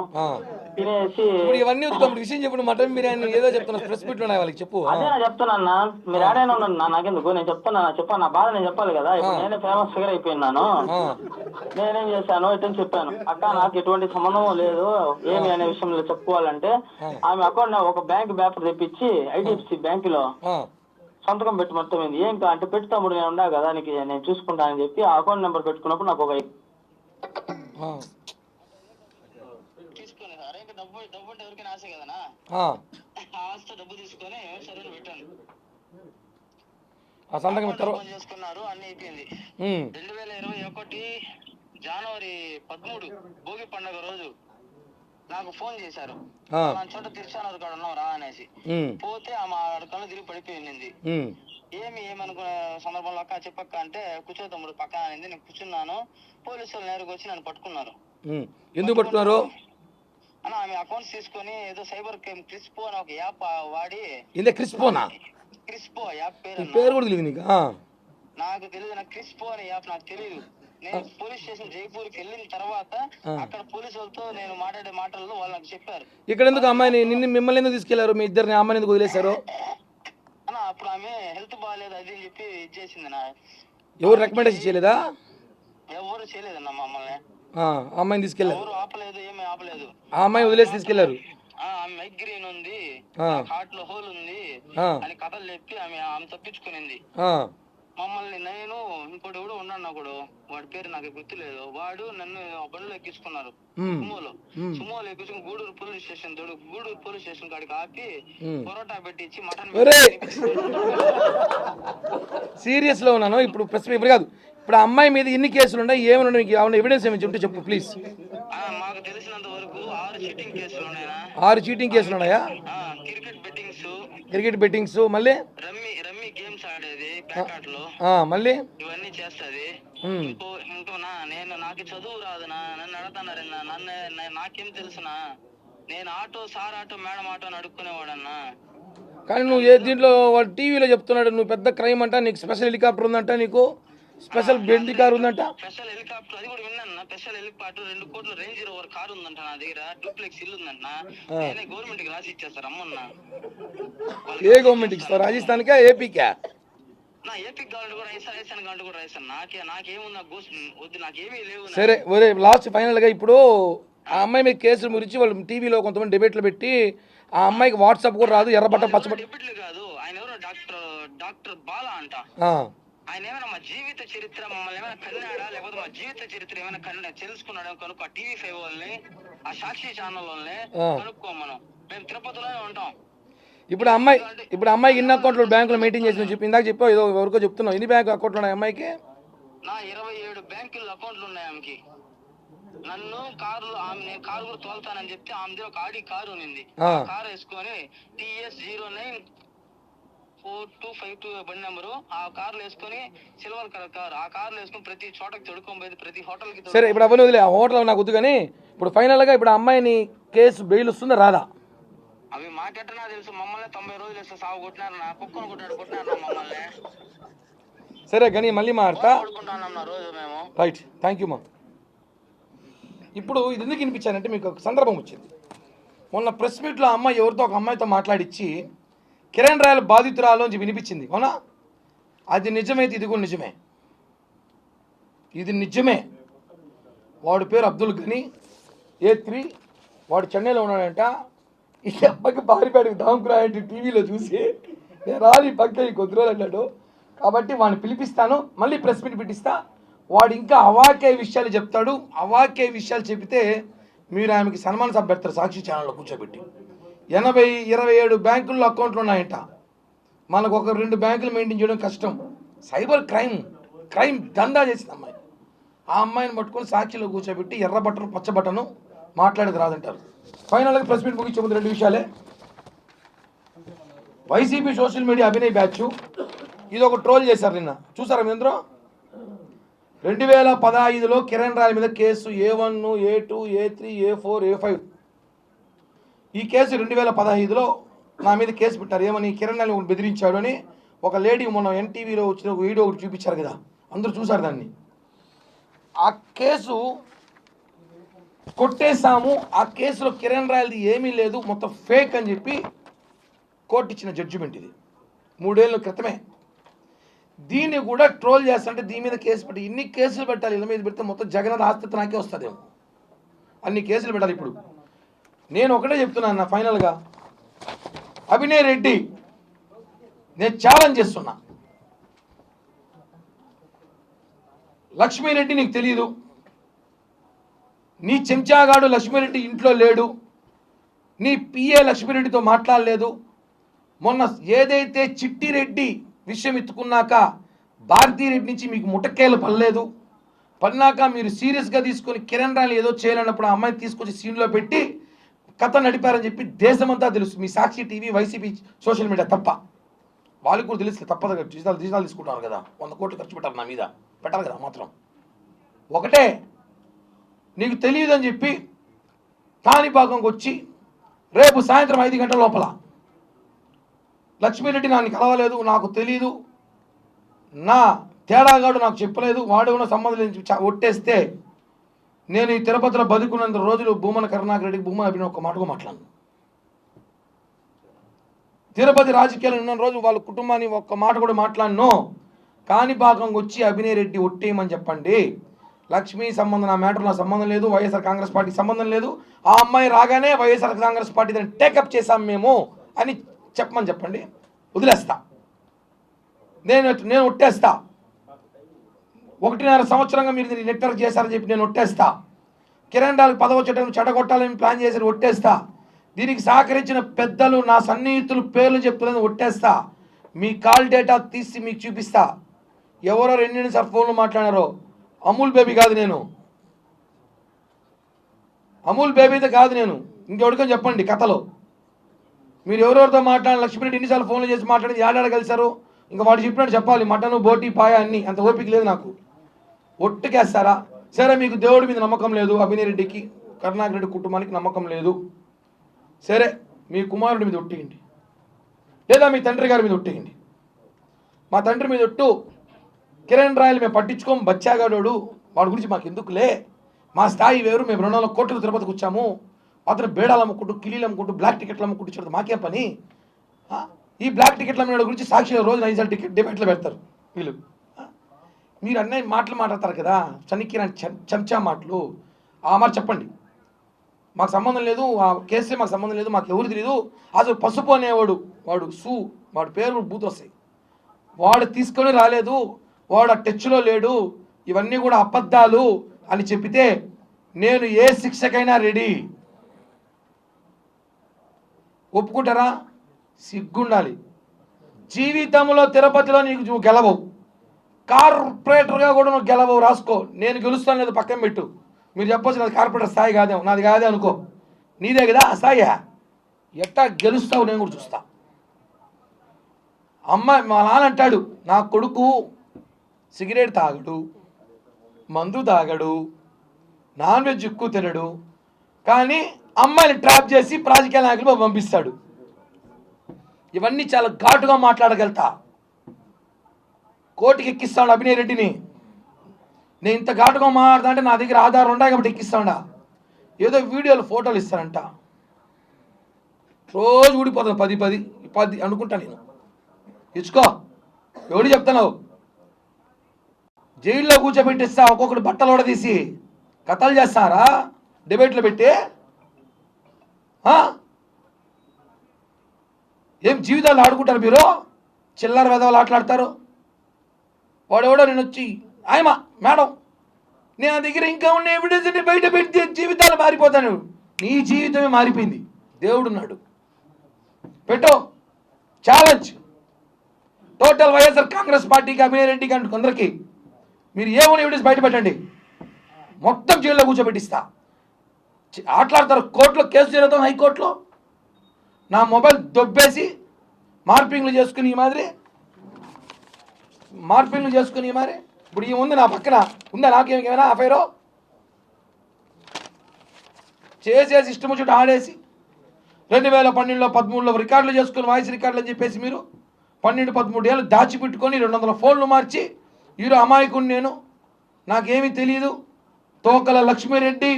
Speaker 3: తినేసి
Speaker 1: ఇప్పుడు ఇవన్నీ వద్దు విషయం చెప్పు. మటన్ బిర్యానీ ఏదో చెప్తున్నా, ప్రెస్ మీట్ ఉన్నాయి వాళ్ళకి చెప్పు.
Speaker 3: అదే నేను చెప్తున్నా, మీరు ఆడైనా ఉండండి నాకెందుకు, నేను చెప్పాను నా బాధ నేను చెప్పాలి కదా. ఇప్పుడు నేనే ఫేమస్ ఫిగర్ అయిపోయినాను. నేనేం చేశాను ఇటని చెప్పాను, అక్క నాకు ఎటువంటి సంబంధం లేదు ఏమి అనే విషయంలో చెప్పుకోవాలంటే ఆమె అకౌంట్ ఒక బ్యాంక్ పేపర్ తెప్పించి ఐడిఎఫ్సి బ్యాంకులో సంతకం పెట్టి మొత్తం ఏం అంటే పెట్టి తమ్ముడు నేను ఉన్నా కదా నీకు నేను చూసుకుంటానని చెప్పి ఆ అకౌంట్ నెంబర్ పెట్టుకున్నప్పుడు నాకు ఒక తీసుకుని డబ్బు అంటే ఎవరికైనా ఆశ కదనా, ఆస్తి డబ్బు తీసుకొని సరే పెట్టాను. చేసుకున్నారు, అన్ని అయిపోయింది. 2021 జనవరి 13 భోగి పండుగ రోజు నాకు ఫోన్ చేశారు, చోట తిరుచానూరు కాడ ఉన్నాం రా అనేసి. పోతే ఆమె కళ్ళు తిరిగి పడిపోయింది. ఏమనుకునే సందర్భంలో అక్క చెప్పక్క అంటే కూర్చో తమ్ముడు పక్కన అనింది. నేను కూర్చున్నాను. పోలీసులు నేరుగా వచ్చి నన్ను పట్టుకున్నారు.
Speaker 1: ఎందుకు పట్టుకున్నారు
Speaker 3: అన్న? ఆమె అకౌంట్స్ తీసుకొని ఏదో సైబర్ క్రైమ్ క్రిస్పో అని ఒక యాప్ వాడి.
Speaker 1: క్రిస్పో యాప్ పేరు కూడా తెలియదు నీకు?
Speaker 3: నాకు తెలియదు, నాకు క్రిస్పో అనే యాప్ నాకు తెలియదు. నేను పోలీస్ స్టేషన్ జైపూర్కి వెళ్ళిన తర్వాత అక్కడ పోలీసు వాళ్ళతో నేను మాట్లాడే మాటల్లో వాళ్ళు నాకు చెప్పారు.
Speaker 1: ఇక్కడ ఎందుకు అమ్మాయిని మిమ్మల్ని ఎందుకు తీసుకెళ్లారు? మీ ఇద్దరిని అమ్మాయిని ఎందుకు వదిలేశారు?
Speaker 3: అన్న అప్పుడు ఆమె హెల్త్ బాగాలేదు అది అని చెప్పి ఇచ్చేసింది.
Speaker 1: ఎవరు రికమెండేషన్ చేయలేదా?
Speaker 3: ఎవరు చేయలేదన్న మమ్మల్ని.
Speaker 1: అమ్మాయిని తీసుకెళ్లారు,
Speaker 3: ఎవరు ఆపలేదు, ఏమీ ఆపలేదు.
Speaker 1: ఆ అమ్మాయి వదిలేసి తీసుకెళ్లారు.
Speaker 3: మైగ్రేన్ ఉంది, హార్ట్ లో హోల్ ఉంది అని కథలు చెప్పి ఆమె తప్పించుకునింది మమ్మల్ని. నేను ఇంకోటి కూడా ఉన్నాను ఒకడు, వాడి పేరు నాకు గుర్తులేదు. వాడు నన్ను బండిలో ఎక్కించుకున్నారు. సుమోలో ఎక్కించుకుని గూడూరు పోలీస్ స్టేషన్ కాడికి ఆపి పొరోటా పెట్టించి మటన్.
Speaker 1: సీరియస్ లో ఉన్నాను ఇప్పుడు. ఇప్పుడు కాదు, ఇప్పుడు అమ్మాయి మీద ఎన్ని కేసులు ఉన్నాయి, ఏమైనా మీకు ఎవిడెన్స్ ఏమి చెప్తే చెప్పు ప్లీజ్.
Speaker 3: మాకు తెలిసినంత వరకు 6 చీటింగ్ కేసులు ఉన్నాయా?
Speaker 1: 6 చీటింగ్ కేసులు ఉన్నాయా? క్రికెట్ బెట్టింగ్స్, మళ్ళీ
Speaker 3: రమ్మీ గేమ్స్ ఆడేది ప్యాకెట్ లో,
Speaker 1: మళ్ళీ
Speaker 3: ఇవన్నీ చేస్తది. ఇంకో నేను నాకు చదువు రాదునా, నన్ను అడుగుతున్నారు. నాకేం తెలుసునా, నేను auto sir auto madam auto అని అడుక్కునేవాడన్నా.
Speaker 1: కానీ నువ్వు ఏ దీంట్లో వాడు టీవీలో చెప్తున్నాడు నువ్వు పెద్ద క్రైమ్ అంట, నీకు స్పెషల్ హెలికాప్టర్ ఉందంట, నీకు స్పెషల్ బెండి కార్ ఉందంట.
Speaker 3: స్పెషల్ హెలికాప్టర్ అది కూడా విన్నాను. స్పెషల్ హెలికాప్టర్ 2 కోట్ల రేంజ్ రోవర్ కార్ ఉందంట నా దగ్గర. డూప్లెక్స్ ఇల్లు ఉందంట. నేనే గవర్నమెంట్ కి రాసి ఇచ్చేస్తారు అమ్మన్నా.
Speaker 1: ఏ గవర్నమెంట్ ఇస్తారు? రాజస్థాన్కా ఏపీకా?
Speaker 3: నా ఏపీ గవర్నమెంట్ కూడా రాజస్థాన్ గవర్నమెంట్ కూడా రాయిస్తాను. నాకేముందా వద్దు, నాకేమీ లేవు.
Speaker 1: సరే ఒరే లాస్ట్ ఫైనల్ గా ఇప్పుడు ఆ అమ్మాయి మీద కేసుల గురించి వాళ్ళు టీవీలో కొంతమంది డిబేట్లు పెట్టి ఆ అమ్మాయికి వాట్సాప్ కూడా రాదు, ఎర్రబట్ట పచ్చబట్ట.
Speaker 3: డిబేట్లు కాదు, ఆయన ఎవరో డాక్టర్ బాలా అంట. ఆయన ఏమైనా మా జీవిత చరిత్ర మమ్మల్ని ఏమైనా కన్నాడా, లేకపోతే మా జీవిత చరిత్ర ఏమైనా తెలుసుకున్నాడు కనుక TV5 వాళ్ళని, ఆ సాక్షి ఛానల్ వాళ్ళని కనుక్కో. మేము తిరుపతిలోనే ఉంటాం.
Speaker 1: ఇప్పుడు అమ్మాయికి ఇన్ని అకౌంట్లు బ్యాంకులో మెయింటైన్ చేసి చెప్పి ఇందాక చెప్పావు, ఏదో ఎవరికో చెప్తున్నావు. ఎన్ని బ్యాంక్ అకౌంట్లు ఉన్నాయి అమ్మాయికి?
Speaker 3: నా 27 బ్యాంకుల అకౌంట్లు ఉన్నాయి ఆమెకి. నన్ను నేను కారు కూడా తోలుతానని చెప్తే ఆమె ఒక ఆడి కారు ఉంది. కారు వేసుకొని TS 094252 బండి నెంబరు, ఆ కార్లు వేసుకొని సిల్వర్ కలర్ కార్, ఆ కార్లు వేసుకొని ప్రతి చోటకి తొడుకోబోయేది, ప్రతి హోటల్ కి.
Speaker 1: సరే ఇప్పుడు అవన్నీ వదిలే, ఆ హోటల్ నాకు వద్దు. కానీ ఇప్పుడు ఫైనల్ గా ఇప్పుడు అమ్మాయిని కేసు బెయిల్ వస్తుందా రాదా?
Speaker 3: అవి మాకెట్టనా తెలుసు. మమ్మల్ని 90 రోజులు వేస్తే సాగు కొట్టినారు, నా కుక్కను కొట్టినారు మమ్మల్ని.
Speaker 1: సరే కానీ మళ్ళీ మాట్లాడతా.
Speaker 3: రోజు మేము
Speaker 1: రైట్, థ్యాంక్ యూ మా. ఇప్పుడు ఇది ఎందుకు వినిపించానంటే మీకు ఒక సందర్భం వచ్చింది. మొన్న ప్రెస్ మీట్లో అమ్మాయి ఎవరితో ఒక అమ్మాయితో మాట్లాడిచ్చి కిరణ్ రాయల్ బాధితురాలు అని వినిపించింది, అవునా? అది నిజమైతే ఇది కూడా నిజమే. ఇది నిజమే. వాడి పేరు అబ్దుల్ గని, A3, వాడు చెన్నైలో ఉన్నాడంట. ఈ అబ్బాయికి బారిపేటకి దాముకురాయంటే టీవీలో చూసి నేను రాలి పక్క కొద్ది రోజులు అన్నాడు. కాబట్టి వాడిని పిలిపిస్తాను, మళ్ళీ ప్రెస్ మీట్ పెట్టిస్తా. వాడు ఇంకా అవాకే విషయాలు చెప్తాడు. అవాకే విషయాలు చెప్తే మీరు ఆమెకి సన్మాన సభ పెడతారు సాక్షి ఛానల్లో కూర్చోబెట్టి. 27 బ్యాంకుల్లో అకౌంట్లు ఉన్నాయంట. మనకు ఒక 2 బ్యాంకులు మెయింటైన్ చేయడం కష్టం. సైబర్ క్రైమ్ దందా చేసింది అమ్మాయి. ఆ అమ్మాయిని పట్టుకొని సాక్షిలో కూర్చోబెట్టి ఎర్రబట్టను పచ్చబట్టను మాట్లాడేది రాదంటారు. ఫైనల్గా ప్రెస్ మీట్ ముగించే ముందు 2 విషయాలే. YCP social media Abhinay batch ఇది ఒక ట్రోల్ చేశారు నిన్న, చూసారా మీ అందరూ? 2015లో కిరణ్ రాయల్ మీద case A1, A2, A3, A4, A5. ఈ కేసు 2015లో నా మీద కేసు పెట్టారు. ఏమని? కిరణ్ రాయల్ బెదిరించాడు అని. ఒక లేడీ మొన్న NTVలో వచ్చిన ఒక వీడియో ఒకటి చూపించారు కదా, అందరూ చూశారు దాన్ని. ఆ కేసు కొట్టేశాము, ఆ కేసులో కిరణ్ రాయలది ఏమీ లేదు, మొత్తం ఫేక్ అని చెప్పి కోర్టు ఇచ్చిన జడ్జిమెంట్ ఇది 3 ఏళ్ళ క్రితమే. దీన్ని కూడా ట్రోల్ చేస్తుంటే దీని మీద కేసు పెట్టి ఇన్ని కేసులు పెట్టాలి, ఇళ్ళ మీద పెడితే మొత్తం జగన్ ఆస్తి నాకే వస్తుందేమో, అన్ని కేసులు పెట్టాలి. ఇప్పుడు నేను ఒకటే చెప్తున్నాను నా ఫైనల్గా, అభినయ్ రెడ్డి నేను ఛాలెంజ్ చేస్తున్నా, లక్ష్మీరెడ్డి నీకు తెలియదు, నీ చెంచాగాడు లక్ష్మీరెడ్డి ఇంట్లో లేడు, నీ పిఏ లక్ష్మీరెడ్డితో మాట్లాడలేదు. మొన్న ఏదైతే చిట్టిరెడ్డి విషయం ఎత్తుకున్నాక భారతీరెడ్డి నుంచి మీకు ముటక్కేలు పడలేదు, పడినాక మీరు సీరియస్గా తీసుకొని కిరణ్ రాయలు ఏదో చేయాలన్నప్పుడు ఆ అమ్మాయిని తీసుకొచ్చి సీన్లో పెట్టి కథ నడిపారని చెప్పి దేశమంతా తెలుసు. మీ సాక్షి టీవీ, వైసీపీ సోషల్ మీడియా తప్ప వాళ్ళకి కూడా తెలుసు, తప్పదు కదా, డిజిటల్ తీసుకుంటారు కదా, 100 కోట్లు ఖర్చు పెట్టాలి నా మీద, పెట్టాలి కదా. మాత్రం ఒకటే, నీకు తెలియదని చెప్పి కాణిపాకంకి వచ్చి రేపు సాయంత్రం 5 గంటల లోపల లక్ష్మీరెడ్డి నన్ను కలవలేదు, నాకు తెలీదు, నా తేడాగాడు నాకు చెప్పలేదు, వాడు ఉన్న సంబంధం లేదు ఒట్టేస్తే నేను ఈ తిరుపతిలో బతుకున్నంత రోజులు భూమన కరుణాకర్ రెడ్డికి భూమన అభినవ్ ఒక్క మాటగా మాట్లాడను. తిరుపతి రాజకీయాలు ఉన్న రోజు వాళ్ళ కుటుంబాన్ని ఒక్క మాట కూడా మాట్లాడను. కాణిపాకంకి వచ్చి అభినయ్ రెడ్డి ఒట్టేయమని చెప్పండి. లక్ష్మీ సంబంధం, నా మ్యాటర్ నా సంబంధం లేదు, వైఎస్ఆర్ కాంగ్రెస్ పార్టీకి సంబంధం లేదు, ఆ అమ్మాయి రాగానే వైఎస్ఆర్ కాంగ్రెస్ పార్టీ దాన్ని టేకప్ చేశాం మేము అని చెప్పమని చెప్పండి, వదిలేస్తా. నేను ఒట్టేస్తా. 1.5 సంవత్సరంగా మీరు దీన్ని నెట్వర్క్ చేశారని చెప్పి నేను ఒట్టేస్తా. కిరణ్ రాయలు పదవి చట్టం చెడగొట్టాలని ప్లాన్ చేసి ఒట్టేస్తా. దీనికి సహకరించిన పెద్దలు, నా సన్నిహితులు పేర్లు చెప్తున్నది ఒట్టేస్తా. మీ కాల్ డేటా తీసి మీకు చూపిస్తా. ఎవరో 2 ఫోన్లు మాట్లాడారో, అమూల్ బేబీ కాదు నేను, అమూల్ బేబీతో కాదు నేను, ఇంకెవరికని చెప్పండి కథలో. మీరు ఎవరెవరితో మాట్లాడాలి, లక్ష్మీరెడ్డి ఎన్నిసార్లు ఫోన్లు చేసి మాట్లాడింది, ఏడాడ కలిసారు, ఇంకా వాడు చెప్పినట్టు చెప్పాలి, మటను బోటి పాయ అన్ని, అంత ఓపిక లేదు నాకు. ఒట్టుకేస్తారా? సరే, మీకు దేవుడి మీద నమ్మకం లేదు, అభినయ్ రెడ్డికి కరుణాకర్ రెడ్డి కుటుంబానికి నమ్మకం లేదు, సరే మీ కుమారుడి మీద ఒట్టేయండి, లేదా మీ తండ్రి గారి మీద ఒట్టేయండి. మా తండ్రి మీద ఒట్టు, కిరణ్ రాయలు మేము పట్టించుకోం, బచ్చాగాడోడు, వాడి గురించి మాకు ఎందుకులే, మా స్థాయి వేరు, మేము 200 కోట్లు తిరుపతికి వచ్చాము, అతను బేడాలు అమ్ముకుంటూ, కిలీలు అమ్ముకుంటూ, బ్లాక్ టికెట్లు అమ్ముకుంటూ చూడదు మాకేం పని. ఈ బ్లాక్ టికెట్ల మీద గురించి సాక్షిలో రోజు 5 టికెట్ డిబేట్లు పెడతారు వీళ్ళు. మీరు అన్నయ్య మాటలు మాట్లాడతారు కదా, చనిక్కిరాని చెంచా మాటలు, ఆ మాట చెప్పండి. మాకు సంబంధం లేదు, ఆ కేసే మాకు సంబంధం లేదు, మాకు ఎవరు తెలియదు, అసలు పసుపు అనేవాడు వాడు పేరు బూత్ వస్తాయి, వాడు తీసుకొని రాలేదు, వాడు ఆ టచ్లో లేడు, ఇవన్నీ కూడా అబద్ధాలు అని చెప్పితే నేను ఏ శిక్షకైనా రెడీ. ఒప్పుకుంటారా? సిగ్గుండాలి. జీవితంలో తిరుపతిలో నీకు నువ్వు గెలవవు, కార్పొరేటర్గా కూడా నువ్వు గెలవవు, రాసుకో. నేను గెలుస్తాను లేదు పక్కన పెట్టు. మీరు చెప్పొచ్చు నాది కార్పొరేటర్ స్థాయి కాదేమో, నాది కాదే అనుకో, నీదే కదా ఆ స్థాయి. ఎట్టా గెలుస్తావు నేను కూడా చూస్తా. అమ్మాయి మా నాన్న అంటాడు, నా కొడుకు సిగరెట్ తాగడు, మందు తాగడు, నాన్ వెజ్ ఎక్కువ తినడు, కానీ అమ్మాయిని ట్రాప్ చేసి రాజకీయ నాయకులు పంపిస్తాడు. ఇవన్నీ చాలా ఘాటుగా మాట్లాడగలుగుతా. కోర్టుకి ఎక్కిస్తాడు అభినయ్ రెడ్డిని. నేను ఇంత ఘాటుగా మాట్లాడతా అంటే నా దగ్గర ఆధారం ఉన్నాయి కాబట్టి ఎక్కిస్తాడా. ఏదో వీడియోలు ఫోటోలు ఇస్తానంట, రోజు ఊడిపోతాను 10 అనుకుంటా నేను. ఇచ్చుకో, ఎవడు చెప్తున్నావు? జైల్లో కూర్చోబెట్టిస్తా, ఒక్కొక్కటి బట్టలు కూడా తీసి కథలు చేస్తారా డిబేట్లో పెట్టి? ఏం జీవితాలు ఆడుకుంటారు మీరు? చిల్లర వెధవలు ఆటలాడతారు. వాడెవడో నేను వచ్చి ఆయమా మేడం నేను దగ్గర ఇంకా ఉన్న ఎవిడెన్స్ బయట పెడితే జీవితాలు మారిపోతాను. నీ జీవితమే మారిపోయింది, దేవుడున్నాడు. పెట్టో ఛాలెంజ్, టోటల్ వైఎస్ఆర్ కాంగ్రెస్ పార్టీకి, అభినయ్ రెడ్డికి అంటూ కొందరికి మీరు ఏమైనా ఎవిడెన్స్ బయట పెట్టండి, మొత్తం జైల్లో కూర్చోబెట్టిస్తా. ఆటలాడతారు. కోర్టులో కేసు జరుగుతాం, హైకోర్టులో నా మొబైల్ దొబ్బేసి మార్పింగ్లు చేసుకుని ఈ మాదిరి ఇప్పుడు ఈ ఉంది నా పక్కన ఉందా, నాకేమైనా అఫైరో చేసేసి ఇష్టం వచ్చి ఆడేసి 2012లో 13లో రికార్డులు చేసుకుని వాయిస్ రికార్డులు అని చెప్పేసి మీరు 12-13 ఏళ్ళు దాచిపెట్టుకొని 200 ఫోన్లు మార్చి హీరో అమాయకుడు నేను, నాకేమీ తెలియదు. తోకల లక్ష్మీరెడ్డి,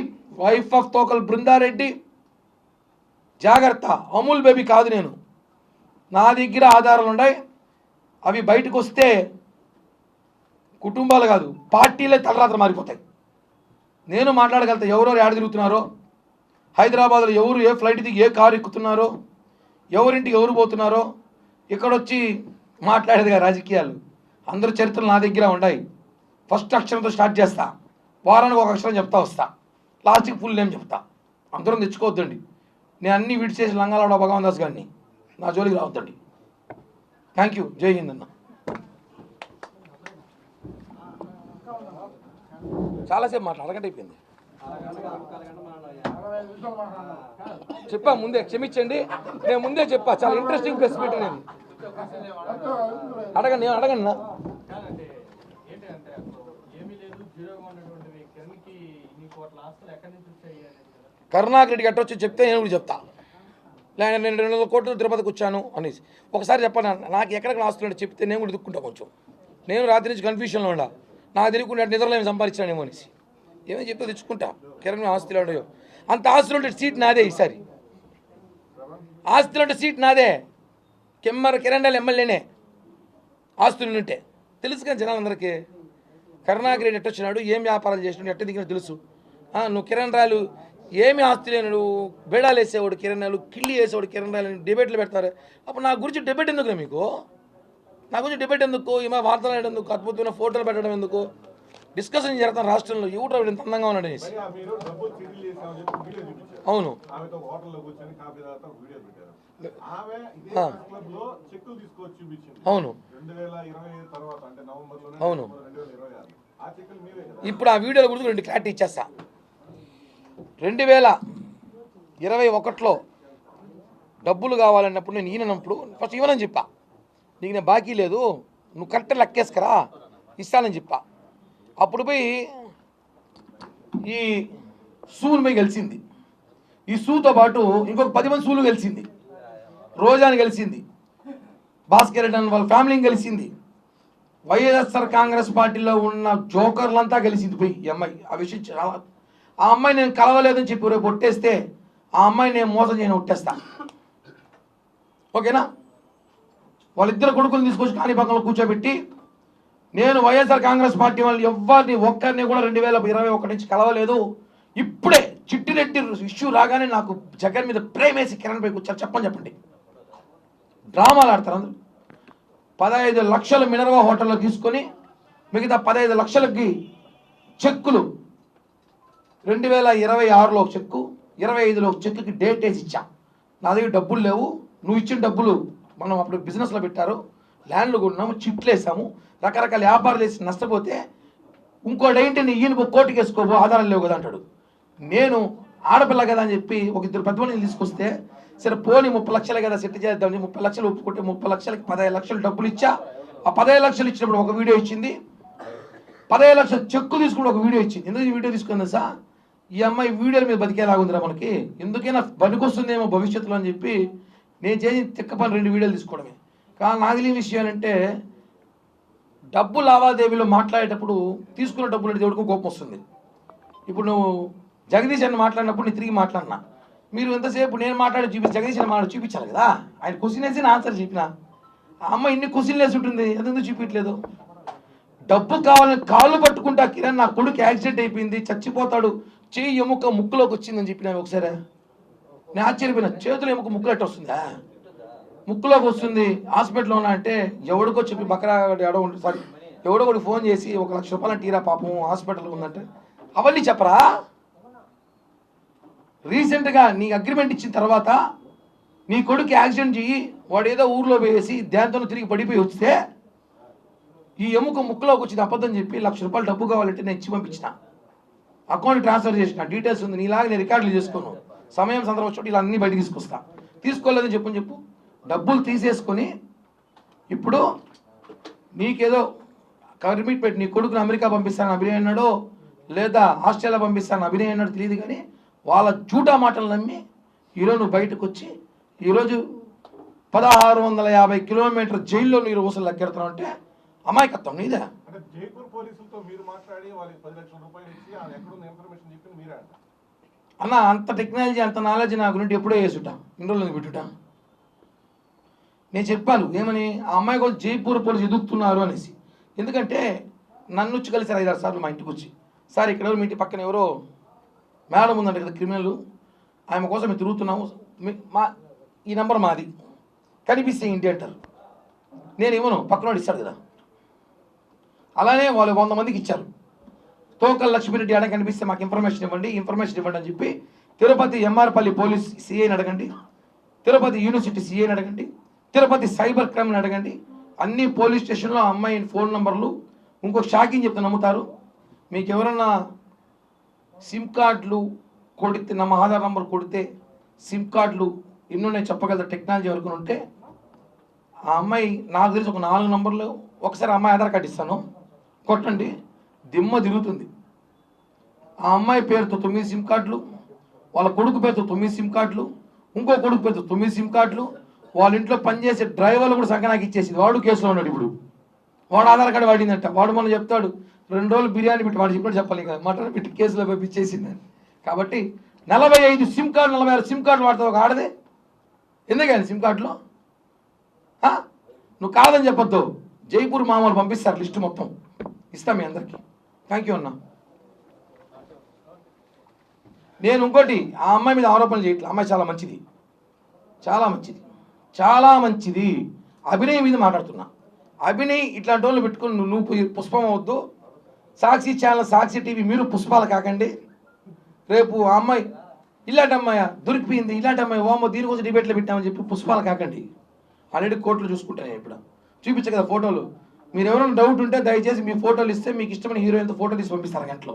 Speaker 1: వైఫ్ ఆఫ్ తోకల బృందారెడ్డి, జాగ్రత్త, అమూల్ బేబీ కాదు నేను. నా దగ్గర ఆధారాలు ఉన్నాయి, అవి బయటకు వస్తే కుటుంబాలు కాదు పార్టీలే తలరాత్రి మారిపోతాయి. నేను మాట్లాడగలుగుతా ఎవరెవరు ఏడ తిరుగుతున్నారో, హైదరాబాద్లో ఎవరు ఏ ఫ్లైట్ దిగి ఏ కారు ఎక్కుతున్నారో, ఎవరింటికి ఎవరు పోతున్నారో, ఇక్కడొచ్చి మాట్లాడేదిగా రాజకీయాలు. అందరూ చరిత్రలు నా దగ్గర ఉన్నాయి. ఫస్ట్ అక్షరంతో స్టార్ట్ చేస్తా, వారానికి ఒక అక్షరం చెప్తా వస్తా, లాస్ట్కి ఫుల్ నేమ్ చెప్తా. అందరం తెచ్చుకోవద్దండి. నేను అన్నీ విడిచేసి లంగాలాడ భగవాన్ దాస్ గారిని, నా జోలికి రావద్దండి. Thank you. జై హింద్ అన్న. చాలాసేపు అరగంట అయిపోయింది. చెప్పా ముందే, క్షమించండి, నేను ముందే చెప్పా. చాలా ఇంట్రెస్టింగ్ ప్రెస్ మీట్. నేను అడగండి నా కరుణాకర్ రెడ్డికి ఎట్టొచ్చి చెప్తే నేను కూడా చెప్తా. లేదా నేను 200 కోట్లు తిరుపతికి వచ్చాను అనేసి ఒకసారి చెప్పాను. నాకు ఎక్కడికి ఆస్తులు చెప్తే నేను కూడా దిక్కుంటా. కొంచెం నేను రాత్రి నుంచి కన్ఫ్యూషన్లో ఉండా, నాకు తెలియకుండా నిద్రలో ఏమి సంపాదించానేమో అనేసి. ఏమేమి చెప్తే తెచ్చుకుంటా. కిరణ్ ఆస్తులు ఉన్నాయో అంత ఆస్తులు ఉంటే సీట్ నాదే. ఈసారి ఆస్తులు ఉంటే సీట్ నాదే. కిరణ్ ఎమ్మెల్యేనే ఆస్తులు ఉంటే తెలుసు కానీ జనాలందరికీ. కరుణాకర్ రెడ్డి ఎట్టొచ్చినాడు, ఏం వ్యాపారాలు చేసినాడు, ఎట్ట దిగినా తెలుసు. నువ్వు కిరణ్ రాయలు ఏమి ఆస్తి లేనాడు, బేడాలు వేసేవాడు కిరణ్ రాయలు, కిళ్ళి వేసేవాడు కిరణ్ రాయలు, డిబేట్లు పెడతారు. అప్పుడు నా గురించి డిబేట్ ఎందుకు మీకు? నా గురించి డిబేట్ ఎందుకు? ఈమె వార్తలు ఎందుకు? అద్భుతమైన ఫోటోలు పెట్టడం ఎందుకు? డిస్కషన్ జరుగుతాం రాష్ట్రంలో. ఎవరు ఇంత అందంగా ఉన్నాడు అనేసి. అవును అవును అవును. ఇప్పుడు ఆ వీడియోల గురించి 2 క్లారిటీ ఇచ్చేస్తా. 2021లో డబ్బులు కావాలన్నప్పుడు నేను ఈయనప్పుడు ఫస్ట్ ఇవ్వనని చెప్పా. నీకు నేను బాకీ లేదు, నువ్వు కరెక్ట్ లెక్కేసుకరా, ఇస్తానని చెప్పా. అప్పుడు పోయి ఈ సూని పోయి గెలిచింది. ఈ సూతో పాటు ఇంకొక 10 మంది సూలు గెలిచింది. రోజాని గెలిచింది, భాస్కర్ రెడ్డి వాళ్ళ ఫ్యామిలీని గెలిచింది. వైఎస్ఆర్ కాంగ్రెస్ పార్టీలో ఉన్న జోకర్లంతా గెలిచింది పోయి ఈ అమ్మాయి. ఆ విషయం చాలా, ఆ అమ్మాయి నేను కలవలేదని చెప్పి రేపు ఒట్టేస్తే ఆ అమ్మాయిని నేను మోసం చేయని ఒట్టేస్తా. ఓకేనా? వాళ్ళిద్దరు కొడుకుని తీసుకొచ్చి కాని పక్కన కూర్చోబెట్టి, నేను వైఎస్ఆర్ కాంగ్రెస్ పార్టీ వాళ్ళని ఎవరిని ఒక్కరిని కూడా 2021 నుంచి కలవలేదు. ఇప్పుడే చిట్టిరెడ్డి ఇష్యూ రాగానే నాకు జగన్ మీద ప్రేమేసి కిరణ్ పై కూర్చొని చెప్పండి. డ్రామాలు ఆడతారు అందరూ. 15 లక్షలు మినర్వా హోటల్లో తీసుకొని మిగతా 15 లక్షలకి చెక్కులు 2026లో ఒక చెక్కు, 25లో ఒక చెక్కుకి డేట్ వేసి ఇచ్చా. నా దగ్గర డబ్బులు లేవు, నువ్వు ఇచ్చిన డబ్బులు మనం అప్పుడు బిజినెస్లో పెట్టారు, ల్యాండ్లు కొన్నాము, చిట్లు వేసాము, రకరకాల వ్యాపారాలు వేసి నష్టపోతే ఇంకోటేంటి నీ ఈయన కోర్టుకి వేసుకోబో, ఆధారాలు లేవు కదా అంటాడు. నేను ఆడపిల్ల కదా అని చెప్పి ఒక 2 పెద్ద మందిని తీసుకొస్తే సరే పోనీ 30 లక్షలే కదా సెట్ చేద్దామని 30 లక్షలు ఒప్పుకుంటే 30 లక్షలకి 15 లక్షలు డబ్బులు ఇచ్చా. ఆ 15 లక్షలు ఇచ్చినప్పుడు ఒక వీడియో ఇచ్చింది, 15 లక్షలు చెక్కు తీసుకుని ఒక వీడియో ఇచ్చింది. ఎందుకు ఈ వీడియో తీసుకుంది సార్? ఈ అమ్మాయి వీడియోల మీద బతికేలాగుందిరా మనకి, ఎందుకైనా పనికొస్తుందేమో భవిష్యత్తులో అని చెప్పి నేను చేసి తిక్క పని 2 వీడియోలు తీసుకోవడమే. కానీ నాకు తెలియని విషయం అంటే డబ్బు లావాదేవీలో మాట్లాడేటప్పుడు తీసుకున్న డబ్బులు అంటే ఎవరికో కోపం వస్తుంది. ఇప్పుడు నువ్వు జగదీష్ అని మాట్లాడినప్పుడు నేను తిరిగి మాట్లాడినా, మీరు ఎంతసేపు నేను మాట్లాడి జగదీష్ అని మాట్లాడి చూపించాలి కదా. ఆయన క్వశ్చన్ వేసి నా ఆన్సర్ చెప్పిన, ఆ అమ్మ ఇన్ని క్వశ్చన్లు వేసి ఉంటుంది, ఎందుకు చూపించట్లేదు? డబ్బు కావాలని కాళ్ళు పట్టుకుంటా కిరణ్ నా కొడుకు యాక్సిడెంట్ అయిపోయింది చచ్చిపోతాడు, చెయ్యి ఎముక ముక్కులోకి వచ్చిందని చెప్పిన ఒకసారి నేను ఆశ్చర్యపోయినా. చేతులు ఎముక ముక్కులు ఎట్ట వస్తుందా? ముక్కులోకి వస్తుంది, హాస్పిటల్లో ఉన్నా అంటే ఎవడికో చెప్పి బకరా సారీ ఎవడో కూడా ఫోన్ చేసి 1 లక్ష రూపాయలు టీరా పాపం హాస్పిటల్లో ఉందంటే అవన్నీ చెప్పరా? రీసెంట్గా నీ అగ్రిమెంట్ ఇచ్చిన తర్వాత నీ కొడుకు యాక్సిడెంట్ చెయ్యి వాడు ఏదో ఊర్లో వేసి దాంతో తిరిగి పడిపోయి వస్తే ఈ ఎముక ముక్కులోకి వచ్చింది అబద్ధం చెప్పి 1 లక్ష రూపాయలు డబ్బు కావాలంటే నేను ఇచ్చి పంపించిన, అకౌంట్ ట్రాన్స్ఫర్ చేసిన, డీటెయిల్స్ ఉంది, నీలాగా నేను రికార్డులు చేసుకోను, సమయం సందర్భం వచ్చి ఇలా అన్ని బయటకు తీసుకొస్తా. తీసుకోలేదని చెప్పు డబ్బులు తీసేసుకొని ఇప్పుడు నీకేదో కమిట్ పెట్టి నీ కొడుకుని అమెరికా పంపిస్తాను అభినయం అన్నాడో లేదా ఆస్ట్రేలియా పంపిస్తాను అభినయం అన్నాడో తెలియదు, కానీ వాళ్ళ జూటా మాటలు నమ్మి ఈరోజు నువ్వు బయటకు వచ్చి ఈరోజు 1650 కిలోమీటర్ జైల్లో నీరు ఊసలు లెక్కెడుతున్నావు అంటే అమాయకత్వం నీదే.
Speaker 4: అంటే జైపూర్ పోలీసులతో మీరు మాట్లాడి వాళ్ళకి 10 లక్షల రూపాయలు ఇచ్చి ఎక్కడున్న ఇన్ఫర్మేషన్ చెప్పింది మీరే అంట.
Speaker 1: అన్న అంత టెక్నాలజీ అంత నాలెడ్జ్ నాకు నుండి ఎప్పుడో వేసుట, ఇన్ని రోజులు పెట్టుట. నేను చెప్పాను ఏమని, ఆ అమ్మాయి కూడా జైపూర్ పోలీసు ఎదుగుతున్నారు అనేసి. ఎందుకంటే నన్ను వచ్చి కలిసారు 5-6 సార్లు మా ఇంటికి వచ్చి, సార్ ఇక్కడ ఎవరు మీ ఇంటి పక్కన ఎవరో మేడం ఉందంట కదా క్రిమినల్, ఆమె కోసం మేము తిరుగుతున్నాము, మా ఈ నెంబర్ మాది కనిపిస్తే ఇంటి అంటారు. నేను ఇవ్వను, పక్కనోడు ఇస్తాడు కదా. అలానే వాళ్ళు 100 మందికి ఇచ్చారు. తోకల్ లక్ష్మీరెడ్డి ఆడ కనిపిస్తే మాకు ఇన్ఫర్మేషన్ ఇవ్వండి అని చెప్పి తిరుపతి ఎంఆర్పల్లి పోలీస్ సిఐని అడగండి, తిరుపతి యూనివర్సిటీ సిఐని అడగండి, తిరుపతి సైబర్ క్రైమ్ని అడగండి. అన్ని పోలీస్ స్టేషన్లో ఆ అమ్మాయి ఫోన్ నంబర్లు. ఇంకో షాకింగ్ చెప్తే నమ్ముతారు, మీకు ఎవరన్నా సిమ్ కార్డులు కొడితే, నా ఆధార్ నంబర్ కొడితే సిమ్ కార్డులు ఎన్నో నేను చెప్పగలరు టెక్నాలజీ వరకు ఉంటే, ఆ అమ్మాయి నాకు తెలిసి ఒక 4 నంబర్లు. ఒకసారి అమ్మాయి ఆధార్ కార్డు ఇస్తాను, కొట్టండి, దిమ్మ తిరుగుతుంది. ఆ అమ్మాయి పేరుతో 9 సిమ్ కార్డులు, వాళ్ళ కొడుకు పేరుతో 9 సిమ్ కార్డులు, ఇంకో కొడుకు పేరుతో 9 సిమ్ కార్డులు, వాళ్ళ ఇంట్లో పనిచేసే డ్రైవర్లు కూడా సంఘానికి ఇచ్చేసింది. వాడు కేసులో ఉన్నాడు ఇప్పుడు. వాడు ఆధార్ కార్డు వాడిందంట. వాడు మనం చెప్తాడు 2 రోజులు బిర్యానీ పెట్టి, వాడు చెప్పాడు చెప్పాలి కదా, మటన్ పెట్టి కేసులో పంపించేసిందని. కాబట్టి 45 సిమ్ కార్డు 46 సిమ్ కార్డులు వాడుతావు ఒక ఆడదే. ఎందుకని సిమ్ కార్డులో నువ్వు కాదని చెప్పొద్దు. జైపూర్ మామూలు పంపిస్తారు లిస్టు మొత్తం, ఇస్తాం మీ అందరికీ. థ్యాంక్ యూ అన్న. నేను ఇంకోటి, ఆ అమ్మాయి మీద ఆరోపణలు చేయట్లేదు. అమ్మాయి చాలా మంచిది, చాలా మంచిది, చాలా మంచిది. అభినయ్ మీద మాట్లాడుతున్నా. అభినయ్ ఇట్లాంటి వాళ్ళు పెట్టుకుని నువ్వు పుష్పం అవద్దు. సాక్షి ఛానల్, సాక్షి టీవీ మీరు పుష్పాలు కాకండి. రేపు ఆ అమ్మాయి ఇలాంటి అమ్మాయి దొరికిపోయింది, ఇలాంటి అమ్మాయి ఓమో దీనికోసం డిబేట్లో పెట్టామని చెప్పి పుష్పాలు కాకండి. ఆల్రెడీ కోర్టులు చూసుకుంటాను నేను. ఇప్పుడు చూపించే కదా ఫోటోలు. మీరు ఎవరైనా డౌట్ ఉంటే దయచేసి మీ ఫోటోలు ఇస్తే మీకు ఇష్టమైన హీరోయిన్తో ఫోటో తీసి పంపిస్తారు గంటలో.